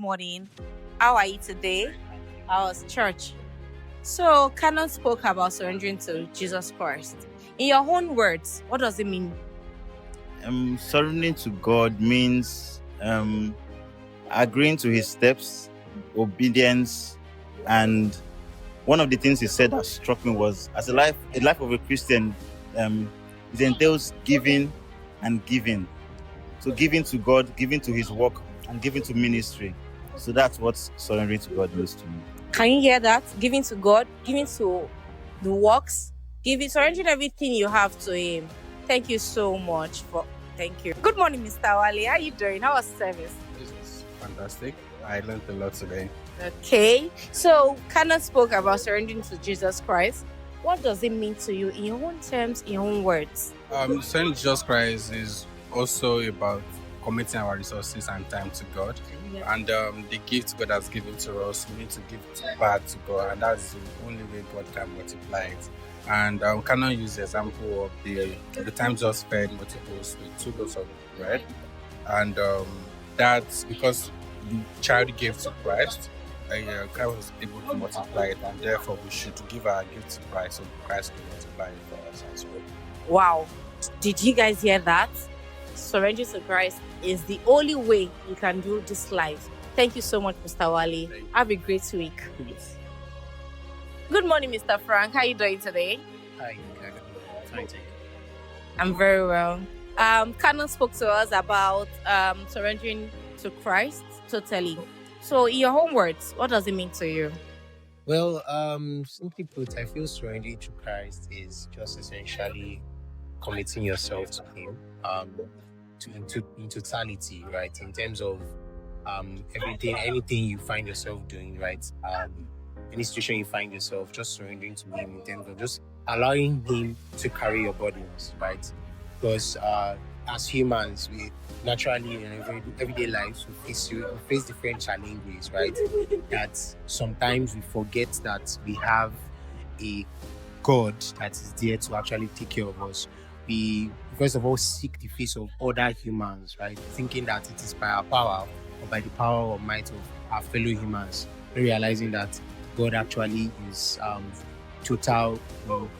Morning. How are you today? How was church? So, Canon spoke about surrendering to Jesus Christ. In your own words, what does it mean? Surrendering to God means agreeing to His steps, obedience, and one of the things he said that struck me was, as a life of a Christian, it entails giving and giving. So giving to God, giving to His work, and giving to ministry. So that's what surrendering to God means to me. Can you hear that? Giving to God, giving to the works, surrendering everything you have to Him. Thank you so much thank you. Good morning, Mr. Wale. How are you doing? How was service? This was fantastic. I learned a lot today. Okay. So, Canon spoke about surrendering to Jesus Christ. What does it mean to you in your own terms, in your own words? Surrendering to Jesus Christ is also about committing our resources and time to God. Yeah. And the gift God has given to us, we need to give back to God, and that's the only way God can multiply it. And Canon used the example of the time just fed multiples with 2 loaves of bread, and that's because the child gave to Christ. God was able to multiply it, and therefore we should give our gift to Christ so Christ can multiply it for us as well. Wow. Did you guys hear that? Surrendering to Christ is the only way you can do this life. Thank you so much, Mr. Wale. Have a great week. Yes. Good morning, Mr. Frank. How are you doing today? Hi, fine. I'm very well. Canon spoke to us about surrendering to Christ totally. So, in your own words, what does it mean to you? Well, simply put, I feel surrendering to Christ is just essentially committing yourself to Him, in totality, right? In terms of anything you find yourself doing, right? Any situation you find yourself, just surrendering to Him in terms of just allowing Him to carry your burdens, right? Because as humans, we naturally in everyday lives we face different challenges, right? That sometimes we forget that we have a God that is there to actually take care of us. We first of all seek the face of other humans, right? Thinking that it is by our power or by the power or might of our fellow humans, realizing that God actually is total,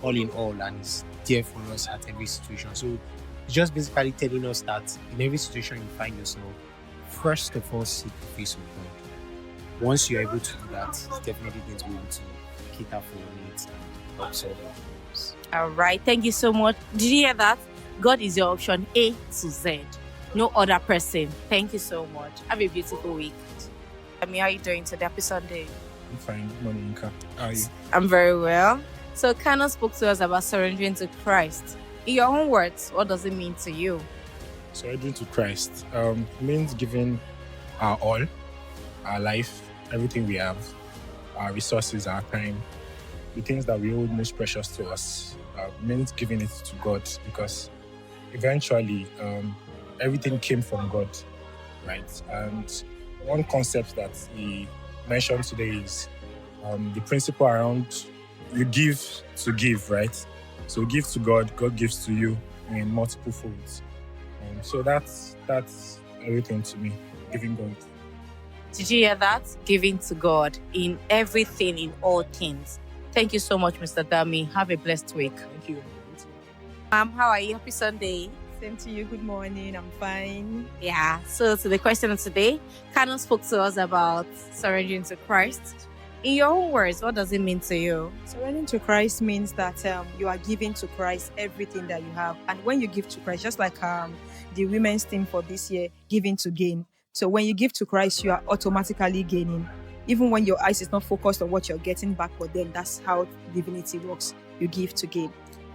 all in all, and is there for us at every situation. So it's just basically telling us that in every situation you find yourself, first of all, seek the face of God. Once you're able to do that, it's definitely going to be able to cater for your needs and help solve your problems. All right. Thank you so much. Did you hear that? God is your option A to Z. No other person. Thank you so much. Have a beautiful week. How are you doing today? Happy Sunday. I'm fine. Good morning, Inka. How are you? I'm very well. So, Canon spoke to us about surrendering to Christ. In your own words, what does it mean to you? Surrendering to Christ means giving our all, our life, everything we have, our resources, our time, the things that we hold most precious to us. Means giving it to God, because eventually everything came from God, right? And one concept that he mentioned today is the principle around you give to give, right? So give to God, God gives to you in multiple folds. So that's everything to me, giving God. Did you hear that? Giving to God in everything, in all things. Thank you so much, Mr. Dami. Have a blessed week. Thank you. Ma'am, how are you? Happy Sunday. Same to you. Good morning. I'm fine. Yeah. So to the question of today, Canon spoke to us about surrendering to Christ. In your own words, what does it mean to you? Surrendering to Christ means that you are giving to Christ everything that you have. And when you give to Christ, just like the women's theme for this year, giving to gain. So when you give to Christ, you are automatically gaining. Even when your eyes is not focused on what you're getting back, but then that's how divinity works. You give to gain.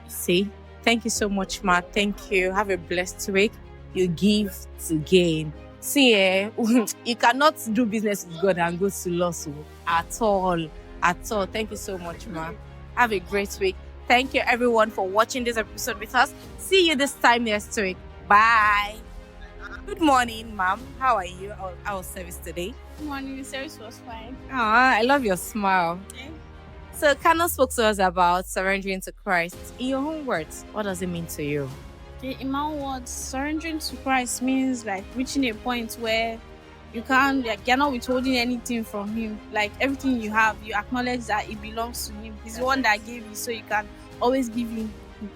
See? Thank you so much, Ma. Thank you. Have a blessed week. You give to gain. See, you cannot do business with God and go to loss at all. At all. Thank you so much, Ma. Have a great week. Thank you, everyone, for watching this episode with us. See you this time next week. Bye. Good morning, ma'am. How are you? Our service today? Good morning. The service was fine. I love your smile. Okay. So, Canon spoke to us about surrendering to Christ. In your own words, what does it mean to you? Okay, in my own words, surrendering to Christ means like reaching a point where You can't, like, you're not withholding anything from him. Like, everything you have, you acknowledge that it belongs to him. He's the one that gave you, so you can always give him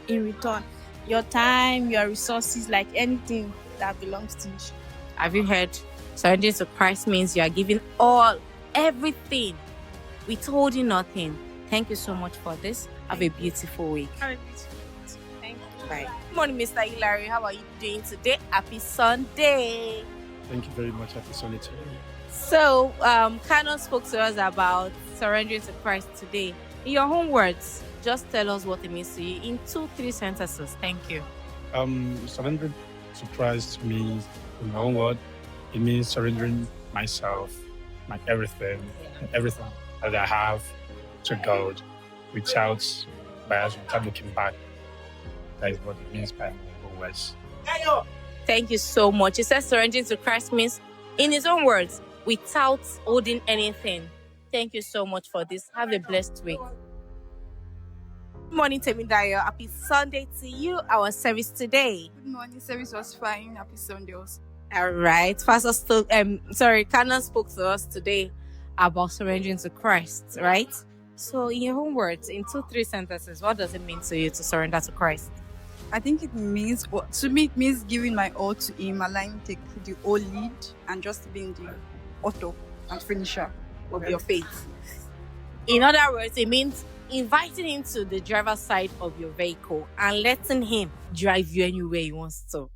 in return your time, your resources, like anything that belongs to you. Have you heard? Surrendering to Christ means you are giving all, everything, withholding nothing. Thank you so much for this. Have a beautiful week. Have a beautiful week. Thank you. Bye. Good morning, Mr. Hilary. How are you doing today? Happy Sunday. Thank you very much. Happy Sunday to you. So, Canon spoke to us about surrendering to Christ today. In your own words, just tell us what it means to you in 2-3 sentences. Thank you. Surrendering to Christ means, in my own word, it means surrendering myself, my everything that I have to God without bias, without looking back. That is what it means by my own words. Thank you so much. He says surrendering to Christ means, in his own words, without holding anything. Thank you so much for this. Have a blessed week. Good morning, Temidayo. Happy Sunday to you. Our service today. Good morning. Service was fine. Happy Sunday also. All right. Canon spoke to us today about surrendering to Christ, right? So, in your own words, in 2-3 sentences, what does it mean to you to surrender to Christ? I think it means, to me, it means giving my all to him, allowing him to take the whole lead, and just being the author and finisher of your faith. In other words, it means inviting him to the driver's side of your vehicle and letting him drive you anywhere he wants to.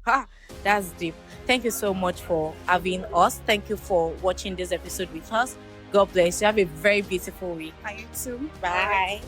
That's deep. Thank you so much for having us. Thank you for watching this episode with us. God bless you. Have a very beautiful week. And you too. Bye.